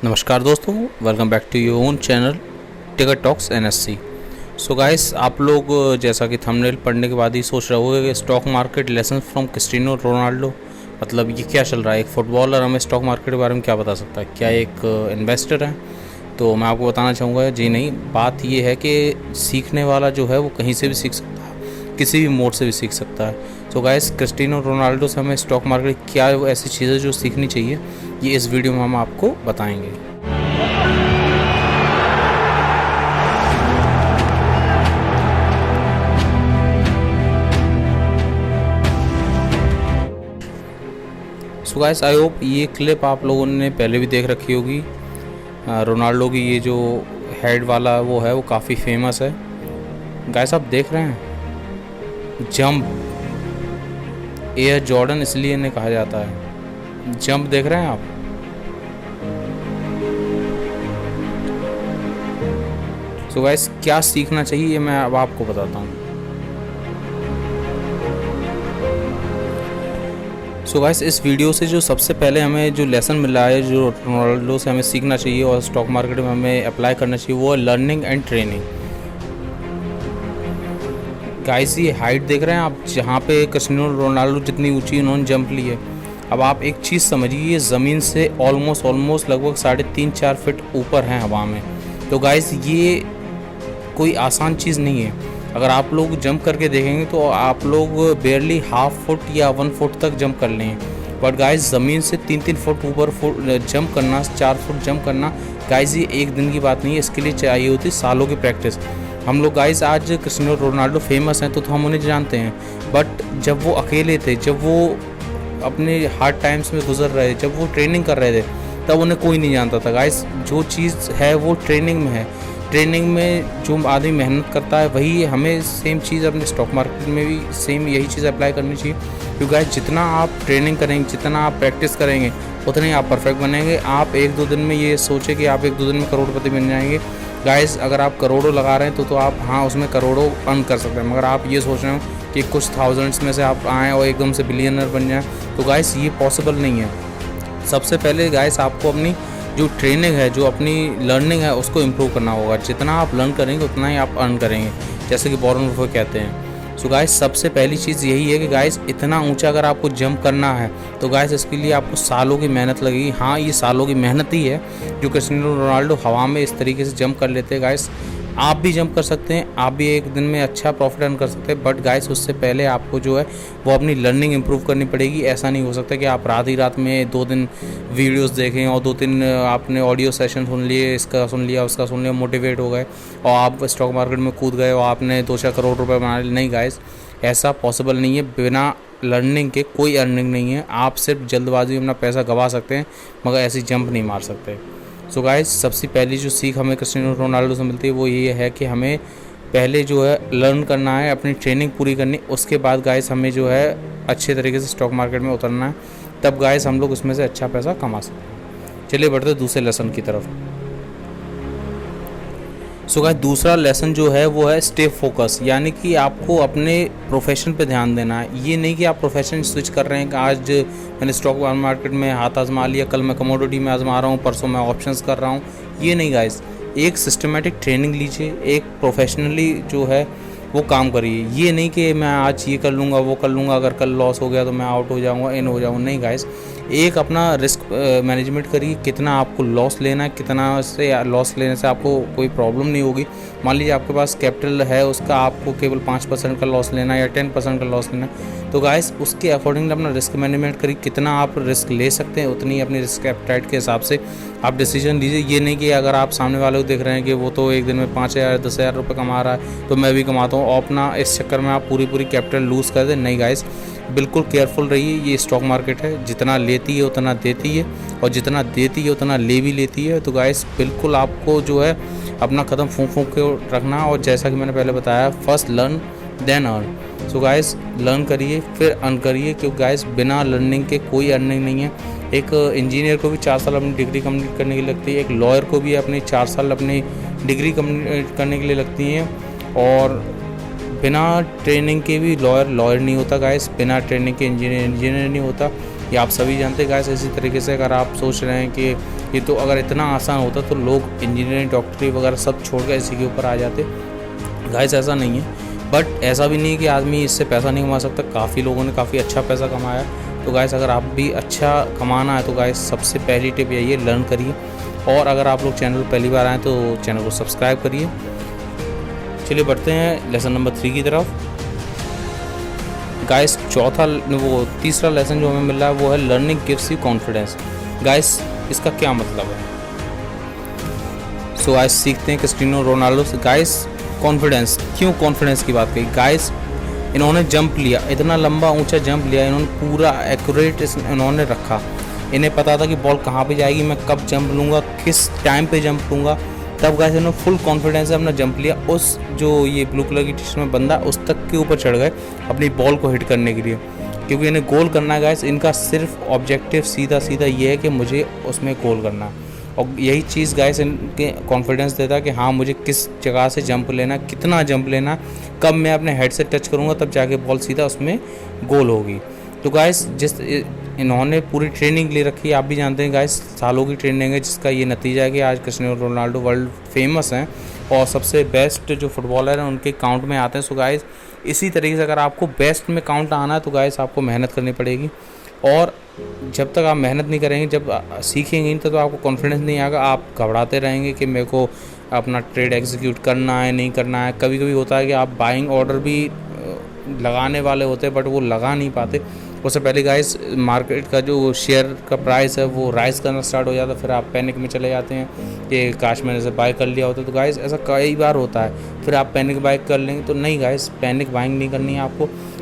नमस्कार दोस्तों, welcome back to your own channel Ticket Talks NSC. So guys, आप लोग जैसा कि थंबनेल पढ़ने के बाद ही सोच रहे होंगे कि stock market lesson from Cristiano Ronaldo, मतलब ये क्या चल रहा है। एक फुटबॉलर हमें स्टॉक मार्केट के बारे में क्या बता सकता है, क्या एक इन्वेस्टर है। तो मैं आपको बताना चाहूँगा, जी नहीं, बात ये है कि सीखने वाला जो है वो कहीं से भी सीख सकता है, किसी भी मोड से भी सीख सकता है। सो गाइस, क्रिस्टियानो रोनाल्डो से हमें स्टॉक मार्केट क्या ऐसी चीज़ें जो सीखनी चाहिए, ये इस वीडियो में हम आपको बताएंगे। सो गाइस, आई होप ये क्लिप आप लोगों ने पहले भी देख रखी होगी। रोनाल्डो की ये जो हेड वाला वो है वो काफ़ी फेमस है। गाइस, आप देख रहे हैं जंप, एयर जॉर्डन इसलिए इन्हें कहा जाता है। जंप देख रहे हैं आप। सो गाइस, क्या सीखना चाहिए ये मैं अब आपको बताता हूँ। सो गाइस, इस वीडियो से जो सबसे पहले हमें जो लेसन मिला है, जो रोनाल्डो से हमें सीखना चाहिए और स्टॉक मार्केट में हमें अप्लाई करना चाहिए, वो है लर्निंग एंड ट्रेनिंग। गाइस, ये हाइट देख रहे हैं आप, जहाँ पे क्रिस्टियानो रोनाल्डो जितनी ऊंची उन्होंने जंप ली है। अब आप एक चीज़ समझिए, ये ज़मीन से ऑलमोस्ट लगभग 3.5-4 फीट ऊपर है हवा में। तो गाइस, ये कोई आसान चीज़ नहीं है। अगर आप लोग जंप करके देखेंगे तो आप लोग बेयरली हाफ फुट या 1 फुट तक जंप कर लेंगे। बट गाइस, ज़मीन से 3-3 फुट ऊपर जंप करना, 4 फुट जंप करना, गाइस ये एक दिन की बात नहीं है। इसके लिए चाहिए होती सालों की प्रैक्टिस। हम लोग गाइस आज क्रिस्टियानो रोनाल्डो फेमस हैं तो हम उन्हें जानते हैं, बट जब वो अकेले थे, जब वो अपने हार्ड टाइम्स में गुजर रहे, जब वो ट्रेनिंग कर रहे थे, तब उन्हें कोई नहीं जानता था। गाइस, जो चीज़ है वो ट्रेनिंग में है। ट्रेनिंग में जो आदमी मेहनत करता है वही हमें सेम चीज़ अपने स्टॉक मार्केट में भी सेम यही चीज़ अप्लाई करनी चाहिए। क्योंकि गाइस, जितना आप ट्रेनिंग करेंगे, जितना आप प्रैक्टिस करेंगे, उतने ही आप परफेक्ट बनेंगे। आप 1-2 दिन में ये सोचें कि आप 1-2 दिन में करोड़पति बन जाएंगे। गाइस, अगर आप करोड़ों लगा रहे हैं तो आप हाँ उसमें करोड़ों अर्न कर सकते हैं। मगर आप ये सोच रहे हो कि कुछ थाउजेंड्स में से आप आएँ और एकदम से बिलियनर बन जाएँ, तो गाइस ये पॉसिबल नहीं है। सबसे पहले गाइस, आपको अपनी जो ट्रेनिंग है, जो अपनी लर्निंग है, उसको इम्प्रूव करना होगा। जितना आप लर्न करेंगे उतना ही आप अर्न करेंगे, जैसे कि वॉरेन बफेट कहते हैं। सो गाइस, सबसे पहली चीज़ यही है कि गाइस, इतना ऊंचा अगर आपको जंप करना है तो गाइस इसके लिए आपको सालों की मेहनत लगेगी। हाँ, ये सालों की मेहनत ही है जो क्रिस्टियानो रोनाल्डो हवा में इस तरीके से जंप कर लेते हैं। गाइस, आप भी जंप कर सकते हैं, आप भी एक दिन में अच्छा प्रॉफिट अर्न कर सकते हैं। बट गाइस, उससे पहले आपको जो है वो अपनी लर्निंग इंप्रूव करनी पड़ेगी। ऐसा नहीं हो सकता कि आप रात ही रात में 2 दिन वीडियोस देखें और 2-3 आपने ऑडियो सेशन सुन लिए, इसका सुन लिया, उसका सुन लिया, मोटिवेट हो गए और आप स्टॉक मार्केट में कूद गए और आपने 2-4 करोड़ रुपये बना लिए। नहीं गाइस, ऐसा पॉसिबल नहीं है। बिना लर्निंग के कोई अर्निंग नहीं है। आप सिर्फ जल्दबाजी में अपना पैसा गंवा सकते हैं, मगर ऐसी जंप नहीं मार सकते। सो गाइस, सबसे पहली जो सीख हमें क्रिस्टियानो रोनाल्डो से मिलती है वो ये है कि हमें पहले जो है लर्न करना है, अपनी ट्रेनिंग पूरी करनी। उसके बाद गाइस हमें जो है अच्छे तरीके से स्टॉक मार्केट में उतरना है, तब गाइस हम लोग उसमें से अच्छा पैसा कमा सकते हैं। चलिए बढ़ते दूसरे लेसन की तरफ। सो गाइस, दूसरा लेसन जो है वो है स्टे फोकस, यानी कि आपको अपने प्रोफेशन पे ध्यान देना है। ये नहीं कि आप प्रोफेशन स्विच कर रहे हैं कि आज मैंने स्टॉक मार्केट में हाथ आजमा लिया, कल मैं कमोडिटी में आजमा रहा हूँ, परसों मैं ऑप्शंस कर रहा हूँ। ये नहीं गाइस, एक सिस्टमेटिक ट्रेनिंग लीजिए, एक प्रोफेशनली जो है वो काम करिए। ये नहीं कि मैं आज ये कर लूँगा, वो कर लूँगा, अगर कल लॉस हो गया तो मैं आउट हो जाऊँगा, इन हो जाऊँगा। नहीं गाइस, एक अपना रिस्क मैनेजमेंट करिए। कितना आपको लॉस लेना है, कितना से लॉस लेने से आपको कोई प्रॉब्लम नहीं होगी। मान लीजिए आपके पास कैपिटल है, उसका आपको केवल 5% का लॉस लेना है या 10% का लॉस लेना है, तो गाइस उसके अकॉर्डिंग अपना रिस्क मैनेजमेंट करिए। कितना आप रिस्क ले सकते हैं, उतनी अपनी रिस्क एपेटाइट के हिसाब से आप डिसीजन लीजिए। ये नहीं कि अगर आप सामने वाले को देख रहे हैं कि वो तो एक दिन में 5,000-10,000 रुपये कमा रहा है तो मैं भी कमाता हूँ, और अपना इस चक्कर में आप पूरी कैपिटल लूज़ कर दें। नहीं गाइस, बिल्कुल केयरफुल रहिए। ये स्टॉक मार्केट है, जितना लेती है उतना देती है, और जितना देती है उतना ले भी लेती है। तो गाइस, बिल्कुल आपको जो है अपना कदम फूंक के रखना। और जैसा कि मैंने पहले बताया, first learn then earn. So guys, learn करिए फिर अर्न करिए, क्योंकि गाइस बिना लर्निंग के कोई अर्निंग नहीं है। एक इंजीनियर को भी 4 साल अपनी डिग्री कंप्लीट करने की लगती है, एक लॉयर को भी अपनी 4 साल अपनी डिग्री कंप्लीट करने के लिए लगती हैं। और बिना ट्रेनिंग के भी लॉयर नहीं होता गाइस, बिना ट्रेनिंग के इंजीनियर नहीं होता। ये आप सभी जानते हैं गाइस। इसी तरीके से अगर आप सोच रहे हैं कि ये तो अगर इतना आसान होता तो लोग इंजीनियरिंग डॉक्टरी वगैरह सब छोड़ कर इसी के ऊपर आ जाते। गाइस ऐसा नहीं है, बट ऐसा भी नहीं है कि आदमी इससे पैसा नहीं कमा सकता। काफ़ी लोगों ने काफ़ी अच्छा पैसा कमाया। तो गाइस अगर आप भी अच्छा कमाना है तो गाइस सबसे पहली टिप यही है, लर्न करिए। और अगर आप लोग चैनल पहली बार आएँ तो चैनल को सब्सक्राइब करिए। चलिए बढ़ते हैं लेसन नंबर 3 की तरफ। गाइस तीसरा लेसन जो हमें मिल रहा है वो है learning gives you confidence. Guys इसका क्या मतलब है? सो गाइस सीखते हैं क्रिस्टियानो रोनाल्डो से। गाइस कॉन्फिडेंस, क्यों कॉन्फिडेंस की बात कही? गाइस इन्होंने जंप लिया, इतना लंबा ऊंचा जंप लिया, इन्होंने पूरा एक्यूरेट इन्होंने रखा। इन्हें पता था कि बॉल कहाँ पे जाएगी, मैं कब जंप लूँगा, किस टाइम पे जंप लूँगा। तब गाइस इन्होंने फुल कॉन्फिडेंस से अपना जंप लिया। उस जो ये ब्लू कलर की टी-शर्ट में बंदा उस तक के ऊपर चढ़ गए अपनी बॉल को हिट करने के लिए, क्योंकि इन्हें गोल करना है। गाइस इनका सिर्फ ऑब्जेक्टिव सीधा सीधा ये है कि मुझे उसमें गोल करना है। और यही चीज़ गाइस इनके कॉन्फिडेंस देता है कि हाँ मुझे किस जगह से जंप लेना, कितना जंप लेना, कब मैं अपने हेड से टच करूँगा तब जाके बॉल सीधा उसमें गोल होगी। तो गाइस जिस इन्होंने पूरी ट्रेनिंग ले रखी है, आप भी जानते हैं गाइस सालों की ट्रेनिंग है, जिसका ये नतीजा है कि आज क्रिस्टियानो रोनाल्डो वर्ल्ड फेमस हैं और सबसे बेस्ट जो फुटबॉलर हैं उनके काउंट में आते हैं। सो गाइस इसी तरीके से अगर आपको बेस्ट में काउंट आना है तो गाइस आपको मेहनत करनी पड़ेगी। और जब तक आप मेहनत नहीं करेंगे, जब सीखेंगे नहीं तो आपको कॉन्फिडेंस नहीं आएगा। आप घबराते रहेंगे कि मेरे को अपना ट्रेड एग्जीक्यूट करना है नहीं करना है। कभी कभी होता है कि आप बाइंग ऑर्डर भी लगाने वाले होते हैं बट वो लगा नहीं पाते। उससे पहले गाइस मार्केट का जो शेयर का प्राइस है वो राइज करना स्टार्ट हो जाता है, फिर आप पैनिक में चले जाते हैं कि काश मैंने से बाय कर लिया होता। तो गाइस ऐसा कई बार होता है, फिर आप पैनिक बाय कर लेंगे। तो नहीं गाइस, पैनिक बाइंग नहीं करनी है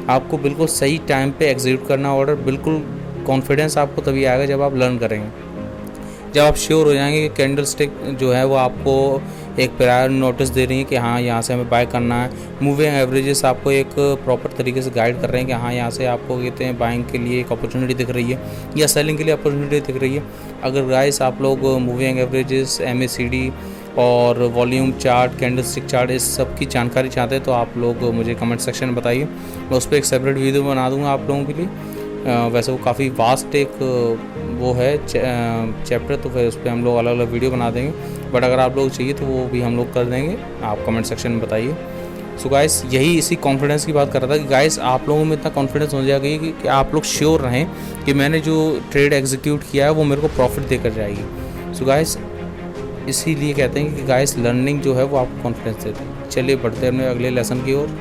आपको बिल्कुल सही टाइम पे एग्जीक्यूट करना ऑर्डर। बिल्कुल कॉन्फिडेंस आपको तभी आएगा जब आप लर्न करेंगे, जब आप श्योर हो जाएंगे कि कैंडल स्टिक जो है वो आपको एक प्रायर नोटिस दे रही है कि हाँ यहाँ से हमें बाय करना है। मूविंग एवरेजेस आपको एक प्रॉपर तरीके से गाइड कर रहे हैं कि हाँ यहाँ से आपको कहते हैं बाइंग के लिए एक अपॉर्चुनिटी दिख रही है या सेलिंग के लिए अपॉर्चुनिटी दिख रही है। अगर गाइस आप लोग मूविंग एवरेजेस, MACD और volume chart, candle stick chart इस सब की जानकारी चाहते हैं तो आप लोग मुझे कमेंट सेक्शन में बताइए, मैं उस पर एक सेपरेट वीडियो बना दूँगा आप लोगों के लिए। वैसे वो काफ़ी वास्ट एक वो है चैप्टर, तो फिर उस पर हम लोग अलग अलग वीडियो बना देंगे। बट अगर आप लोग चाहिए तो वो भी हम लोग कर देंगे, आप कमेंट सेक्शन में बताइए। सो गाइस यही इसी कॉन्फिडेंस की बात कर रहा था कि गाइस आप लोगों में इतना कॉन्फिडेंस हो जाएगा कि आप लोग श्योर रहें कि मैंने जो ट्रेड एग्जीक्यूट किया है वो मेरे को प्रॉफिट देकर जाएगी। सो गाइस इसीलिए कहते हैं कि गाइस लर्निंग जो है वो आपको कॉन्फिडेंस देती है। चलिए बढ़ते हैं अपने अगले लेसन की ओर।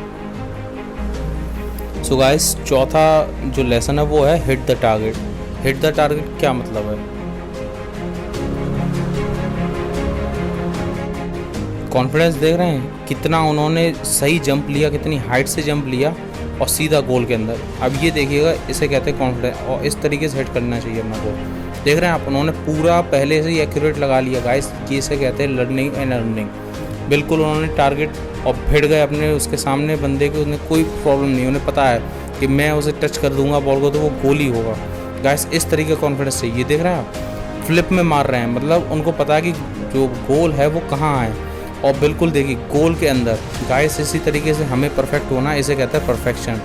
सो गाइस चौथा जो लेसन है वो है hit the target. Hit the target क्या मतलब है? कॉन्फिडेंस देख रहे हैं कितना उन्होंने सही जंप लिया, कितनी हाइट से जंप लिया और सीधा गोल के अंदर। अब ये देखिएगा, इसे कहते हैं कॉन्फिडेंस, और इस तरीके से हिट करना चाहिए अपना गोल। देख रहे हैं आप, उन्होंने पूरा पहले से ही एक्यूरेट लगा लिया गाइस। ये इसे कहते हैं लर्निंग एंड अर्निंग। बिल्कुल उन्होंने टारगेट और भिड़ गए अपने उसके सामने बंदे के, उन्हें कोई प्रॉब्लम नहीं, उन्हें पता है कि मैं उसे टच कर दूंगा बॉल को तो वो गोल ही होगा। गाइस इस तरीके का कॉन्फिडेंस चाहिए। देख रहे हैं आप, फ्लिप में मार रहे हैं, मतलब उनको पता है कि जो गोल है वो कहाँ है, और बिल्कुल देखिए गोल के अंदर। गाइस इसी तरीके से हमें परफेक्ट होना है, इसे कहते हैं परफेक्शन।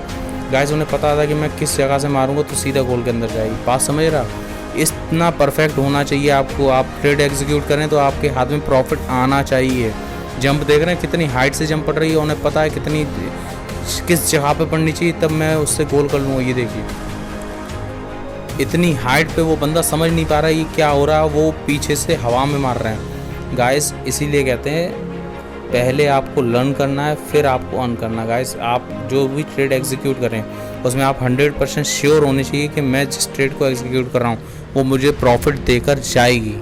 गाइस उन्हें पता था कि मैं किस जगह से मारूंगा तो सीधा गोल के अंदर जाएगी। बात समझ रहा? इतना परफेक्ट होना चाहिए आपको। आप ट्रेड एग्जीक्यूट करें तो आपके हाथ में प्रॉफिट आना चाहिए। जंप देख रहे हैं कितनी हाइट से जंप पड़ रही है, उन्हें पता है कितनी किस जगह पे पड़नी चाहिए, तब मैं उससे गोल कर लूँगा। ये देखिए इतनी हाइट पे वो बंदा समझ नहीं पा रहा है ये क्या हो रहा है, वो पीछे से हवा में मार रहे हैं। गाइस इसीलिए कहते हैं पहले आपको लर्न करना है फिर आपको अर्न करना। गाइस आप जो भी ट्रेड एग्जीक्यूट करें उसमें आप 100% श्योर होने चाहिए कि मैं जिस ट्रेड को एग्जीक्यूट कर रहा हूँ वो मुझे प्रॉफिट देकर जाएगी।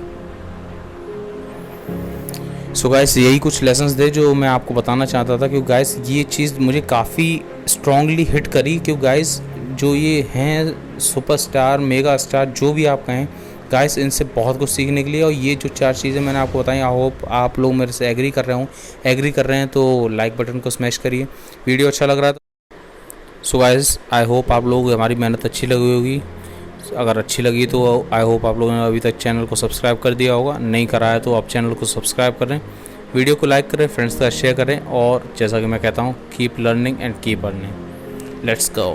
सो गाइस यही कुछ लेसन्स थे जो मैं आपको बताना चाहता था, क्योंकि गाइस ये चीज़ मुझे काफ़ी स्ट्रांगली हिट करी। क्योंकि गाइस जो ये हैं सुपरस्टार, मेगा स्टार, जो भी आप कहें, गाइस इनसे बहुत कुछ सीखने के लिए। और ये जो 4 चीज़ें मैंने आपको बताई, आई होप आप लोग मेरे से एग्री कर रहे हैं तो लाइक बटन को स्मैश करिए। वीडियो अच्छा लग रहा है सो गाइस आई होप आप लोग हमारी मेहनत अच्छी लगी होगी। अगर अच्छी लगी तो आई होप आप लोगों ने अभी तक चैनल को सब्सक्राइब कर दिया होगा, नहीं करा है तो आप चैनल को सब्सक्राइब करें, वीडियो को लाइक करें, फ्रेंड्स के साथ शेयर करें, और जैसा कि मैं कहता हूँ keep learning and keep earning. Let's go.